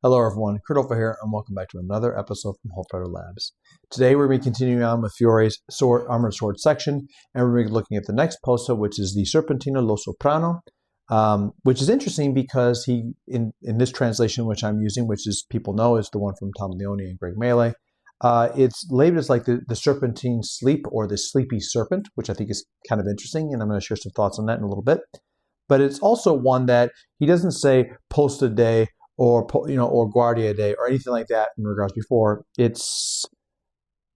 Hello everyone, Kurt Olfa here, and welcome back to another episode from Hopewriter Labs. Today we're going to be continuing on with Fiore's armored sword section, and we're going to be looking at the next posta, which is the Serpentino lo Soprano, which is interesting because he, in this translation which I'm using, which is people know is the one from Tom Leone and Greg Melee, it's labeled as like the Serpentine sleep or the sleepy serpent, which I think is kind of interesting, and I'm going to share some thoughts on that in a little bit. But it's also one that he doesn't say posta day or Guardia Day or anything like that in regards before. It's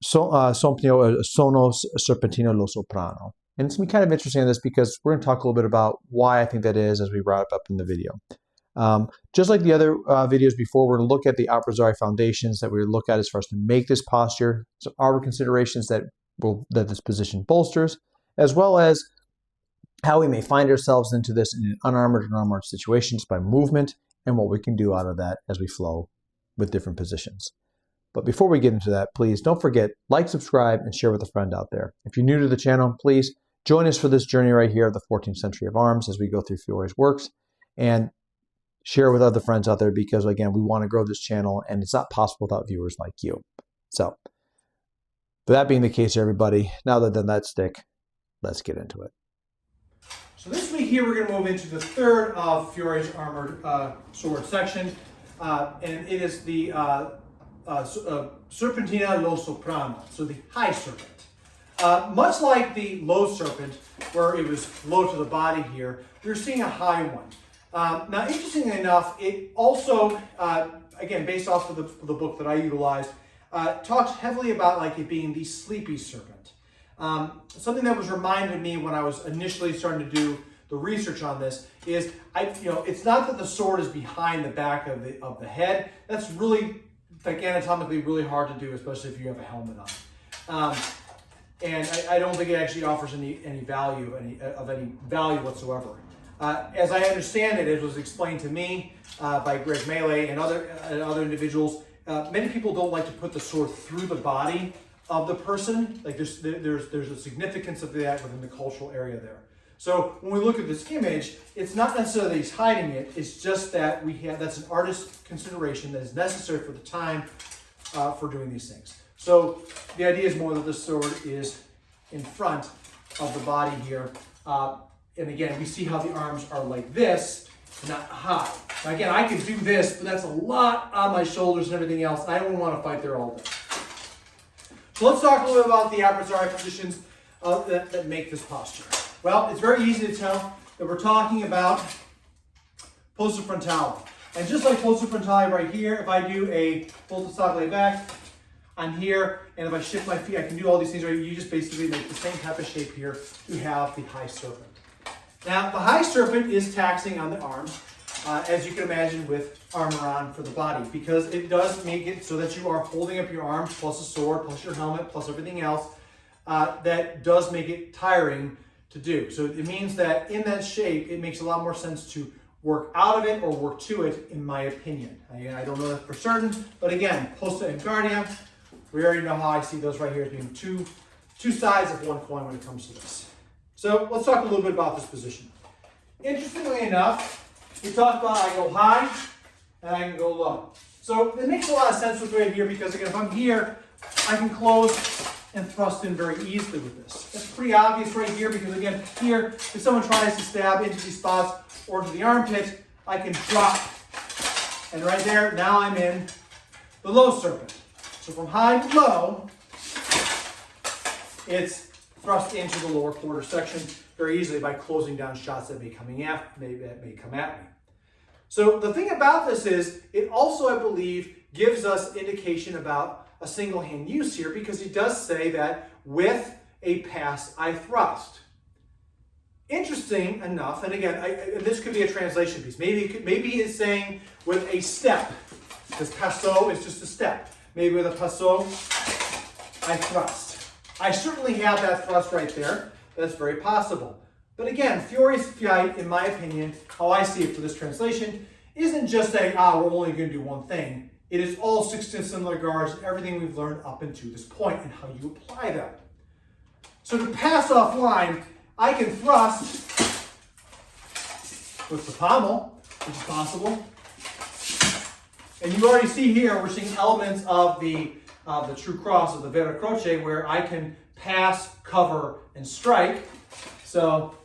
Sonno Serpentino lo Soprano. And it's going to be kind of interesting on this because we're going to talk a little bit about why I think that is as we wrap up in the video. Just like the other videos before, we're going to look at the abrazare foundations that we look at as far as to make this posture, some our considerations that this position bolsters, as well as how we may find ourselves into this in an unarmored and armored situations by movement, and what we can do out of that as we flow with different positions. But before we get into that, please don't forget, like, subscribe, and share with a friend out there. If you're new to the channel, please join us for this journey right here of the 14th century of arms as we go through Fiore's works, and share with other friends out there because, again, we want to grow this channel, and it's not possible without viewers like you. So, with that being the case, everybody, now that I've done that stick, let's get into it. So this week here, we're going to move into the third of Fiore's armored sword section, and it is the Serpentino lo Soprano, so the high serpent. Much like the low serpent, where it was low to the body here, we're seeing a high one. Now, interestingly enough, it also, again, based off of the book that I utilized, talks heavily about like it being the sleepy serpent. Something that was reminded me when I was initially starting to do the research on this is, it's not that the sword is behind the back of the head. That's really, like, anatomically really hard to do, especially if you have a helmet on. And I don't think it actually offers any value whatsoever. As I understand it, it was explained to me by Greg Melee and other individuals. Many people don't like to put the sword through the body of the person. Like there's a significance of that within the cultural area there. So when we look at this image, it's not necessarily that he's hiding it. It's just that that's an artist consideration that is necessary for the time for doing these things. So the idea is more that the sword is in front of the body here. And again, we see how the arms are like this, not high. Now again, I can do this, but that's a lot on my shoulders and everything else. I don't want to fight there all day. So let's talk a little bit about the abrazare positions that make this posture. Well, it's very easy to tell that we're talking about posta frontale. And just like posta frontale right here, if I do a posta stabile back, I'm here, and if I shift my feet, I can do all these things right here. You just basically make the same type of shape here to have the high serpent. Now, the high serpent is taxing on the arms, as you can imagine with armor on for the body, because it does make it so that you are holding up your arms plus a sword, plus your helmet, plus everything else. That does make it tiring to do. So it means that in that shape, it makes a lot more sense to work out of it or work to it, in my opinion. I don't know that for certain, but again, posta and guardia, we already know how I see those right here as being two sides of one coin when it comes to this. So let's talk a little bit about this position. Interestingly enough, we talked about I go high and I can go low. So it makes a lot of sense with right here because, again, if I'm here, I can close and thrust in very easily with this. That's pretty obvious right here because, again, here, if someone tries to stab into these spots or to the armpit, I can drop. And right there, now I'm in the low serpent. So from high to low, it's thrust into the lower quarter section very easily by closing down shots that may come at me. So the thing about this is, it also, I believe, gives us indication about a single hand use here because he does say that with a pass I thrust. Interesting enough, and again, this could be a translation piece. Maybe it's saying with a step, because passo is just a step. Maybe with a passo, I thrust. I certainly have that thrust right there. That's very possible. But again, Fiore's fight, in my opinion, how I see it for this translation, isn't just saying, we're only going to do one thing. It is all 16 similar guards, everything we've learned up until this point and how you apply that. So to pass offline, I can thrust with the pommel, which is possible. And you already see here, we're seeing elements of the true cross, of the vera croce, where I can pass, cover, and strike. So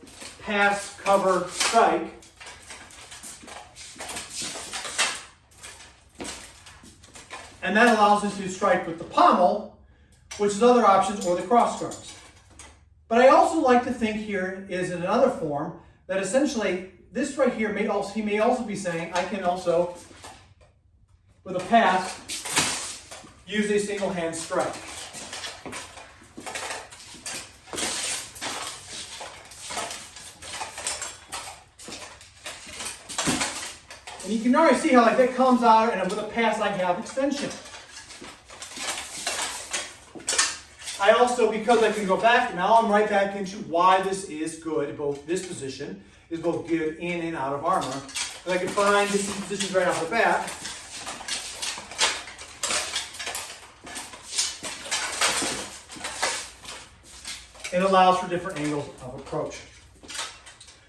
pass, cover, strike. And that allows us to strike with the pommel, which is other options, or the cross guards. But I also like to think here is in another form that essentially this right here he may also be saying I can also, with a pass, use a single hand strike. And you can already see how like that comes out, and with a pass I have extension. I also, because I can go back, now I'm right back into why this is good, both this position is both good in and out of armor. And I can find different positions right off the bat. It allows for different angles of approach.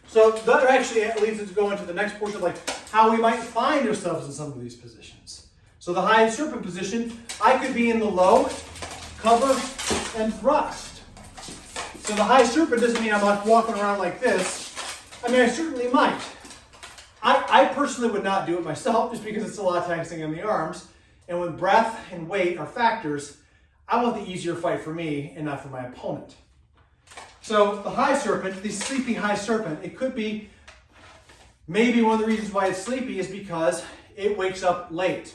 So that actually leads us to go into the next portion of like how we might find ourselves in some of these positions. So the high serpent position, I could be in the low, cover, and thrust. So the high serpent doesn't mean I'm like walking around like this. I mean, I certainly might. I personally would not do it myself just because it's a lot of taxing on the arms. And when breath and weight are factors, I want the easier fight for me and not for my opponent. So the high serpent, the sleepy high serpent, it could be, maybe one of the reasons why it's sleepy is because it wakes up late.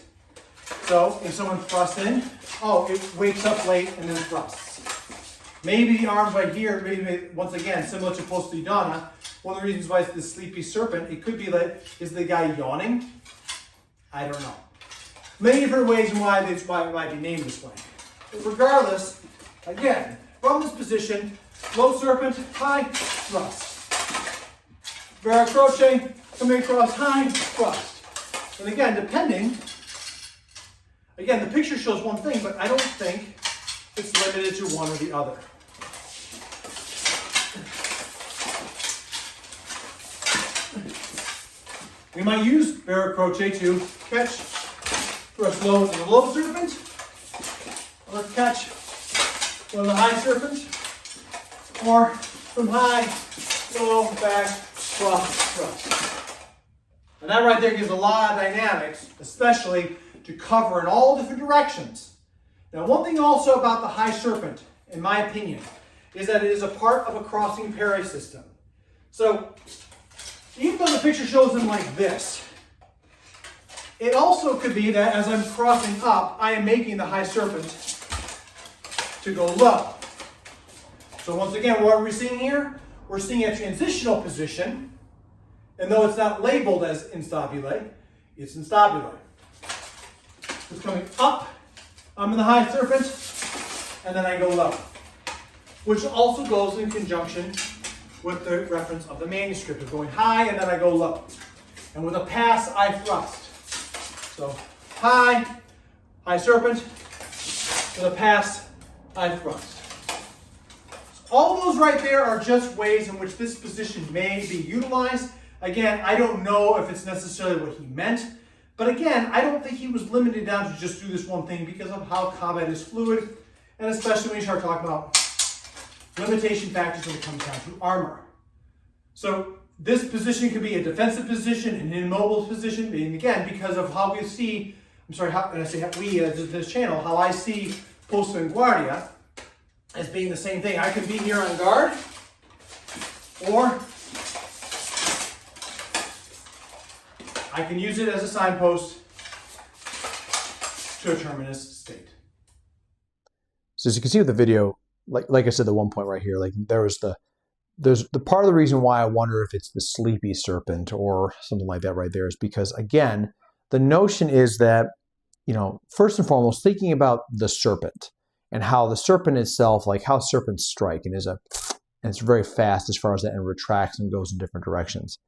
So if someone thrusts in, it wakes up late and then thrusts. Maybe the arms right here, maybe once again, similar to Postidana, one of the reasons why it's the sleepy serpent, it could be that, is the guy yawning? I don't know. Many different ways and why it might be named this way. But regardless, again, from this position, low serpent, high, thrust. Vera croce, coming across high, thrust. And again, the picture shows one thing, but I don't think it's limited to one or the other. We might use Vera croce to catch thrust low to the low serpent, or catch from the high serpent, or from high, low, back, cross, thrust. And that right there gives a lot of dynamics, especially to cover in all different directions. Now, one thing also about the high serpent, in my opinion, is that it is a part of a crossing parry system. So, even though the picture shows them like this, it also could be that as I'm crossing up, I am making the high serpent to go low. So once again, what are we seeing here? We're seeing a transitional position, and though it's not labeled as instabile, it's instabile. It's coming up, I'm in the high serpent, and then I go low. Which also goes in conjunction with the reference of the manuscript of going high and then I go low. And with a pass, I thrust. So high, high serpent, with a pass, I thrust. So all those right there are just ways in which this position may be utilized. Again, I don't know if it's necessarily what he meant, but again, I don't think he was limited down to just do this one thing because of how combat is fluid, and especially when you start talking about limitation factors when it comes down to armor. So this position could be a defensive position, an immobile position, and again, because of how we see, this channel, how I see posto in guardia as being the same thing. I could be here on guard, or I can use it as a signpost to a terminus state. So as you can see with the video, like I said, the one point right here, like there's the part of the reason why I wonder if it's the sleepy serpent or something like that right there is because, again, the notion is that, first and foremost, thinking about the serpent and how the serpent itself, like how serpents strike, and it's very fast as far as that, and retracts and goes in different directions.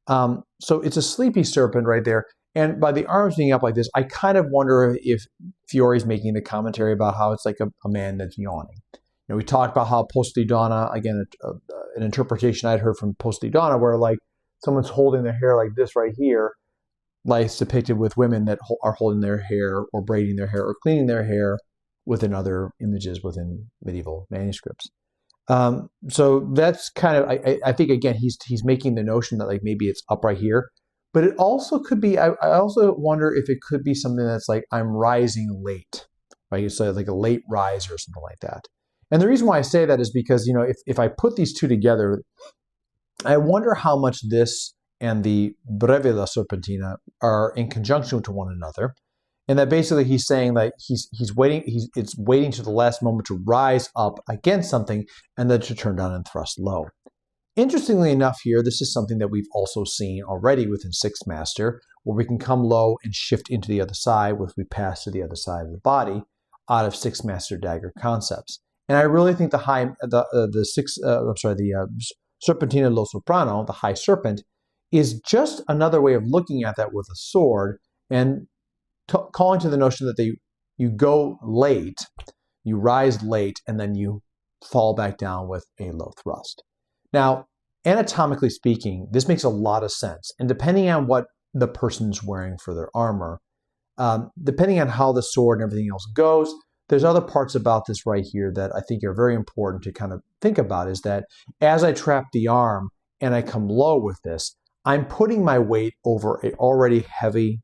So it's a sleepy serpent right there. And by the arms being up like this, I kind of wonder if Fiore's making the commentary about how it's like a man that's yawning. We talked about how Postidana, again, an interpretation I'd heard from Postidana where like someone's holding their hair like this right here, like depicted with women that are holding their hair or braiding their hair or cleaning their hair within other images within medieval manuscripts. So that's kind of, I think, again, he's making the notion that like maybe it's up right here, but it also could be, I also wonder if it could be something that's like I'm rising late, right? So like a late rise or something like that. And the reason why I say that is because, you know, if I put these two together, I wonder how much this and the breve la serpentina are in conjunction to one another. And that basically he's saying that he's waiting, it's waiting to the last moment to rise up against something and then to turn down and thrust low. Interestingly enough here, this is something that we've also seen already within Sixth Master, where we can come low and shift into the other side if we pass to the other side of the body out of Sixth Master dagger concepts. And I really think the Serpentino lo Soprano, the high serpent, is just another way of looking at that with a sword and calling to the notion that you go late, you rise late, and then you fall back down with a low thrust. Now, anatomically speaking, this makes a lot of sense. And depending on what the person's wearing for their armor, depending on how the sword and everything else goes, there's other parts about this right here that I think are very important to kind of think about, is that as I trap the arm and I come low with this, I'm putting my weight over an already heavy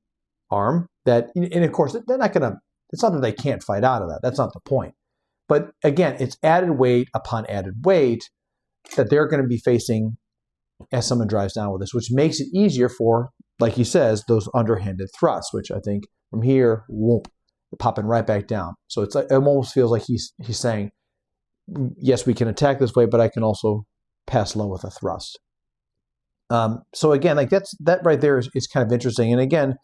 arm that, and of course, they're not going to, it's not that they can't fight out of that. That's not the point. But again, it's added weight upon added weight that they're going to be facing as someone drives down with this, which makes it easier for, like he says, those underhanded thrusts, which I think from here, whoop, popping right back down. So it's like, it almost feels like he's saying, yes, we can attack this way, but I can also pass low with a thrust. So again, like that right there is kind of interesting. And again,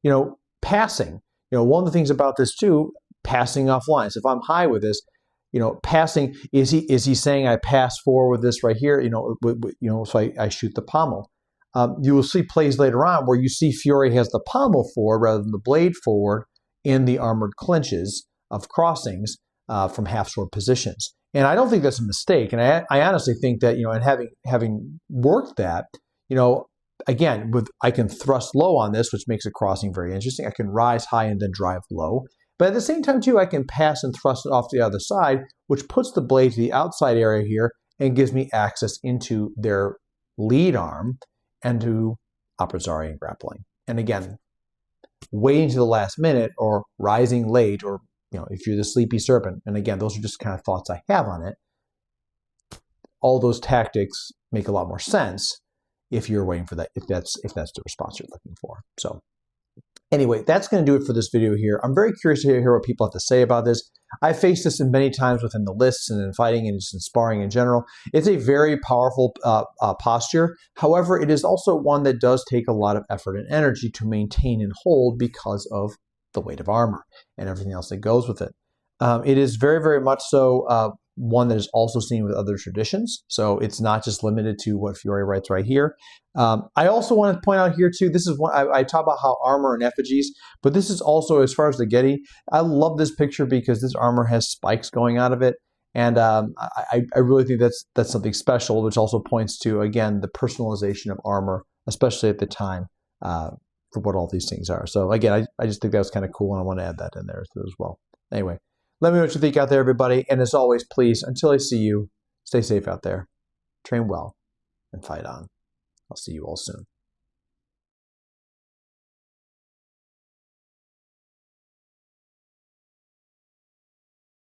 you know, passing, you know, one of the things about this too, passing offline. So if I'm high with this, you know, passing, is he saying I pass forward with this right here? You know, so I shoot the pommel. You will see plays later on where you see Fiore has the pommel forward rather than the blade forward in the armored clinches of crossings from half sword positions. And I don't think that's a mistake. And I honestly think that, you know, and having worked that, you know, again, I can thrust low on this, which makes a crossing very interesting. I can rise high and then drive low. But at the same time, too, I can pass and thrust it off to the other side, which puts the blade to the outside area here and gives me access into their lead arm and to abrazare and grappling. And again, waiting to the last minute or rising late, or, you know, if you're the sleepy serpent, and again, those are just kind of thoughts I have on it. All those tactics make a lot more sense if you're waiting for that, if that's the response you're looking for. So anyway, that's going to do it for this video here. I'm very curious to hear what people have to say about this. I faced this many times within the lists and in fighting and just in sparring in general. It's a very powerful posture. However, it is also one that does take a lot of effort and energy to maintain and hold because of the weight of armor and everything else that goes with it. It is very, very much so one that is also seen with other traditions. So it's not just limited to what Fiore writes right here. I also want to point out here too, this is one, I talk about how armor and effigies, but this is also, as far as the Getty, I love this picture because this armor has spikes going out of it. And I really think that's something special, which also points to, again, the personalization of armor, especially at the time, for what all these things are. So again, I just think that was kind of cool, and I want to add that in there as well. Anyway, let me know what you think out there, everybody. And as always, please, until I see you, stay safe out there, train well, and fight on. I'll see you all soon.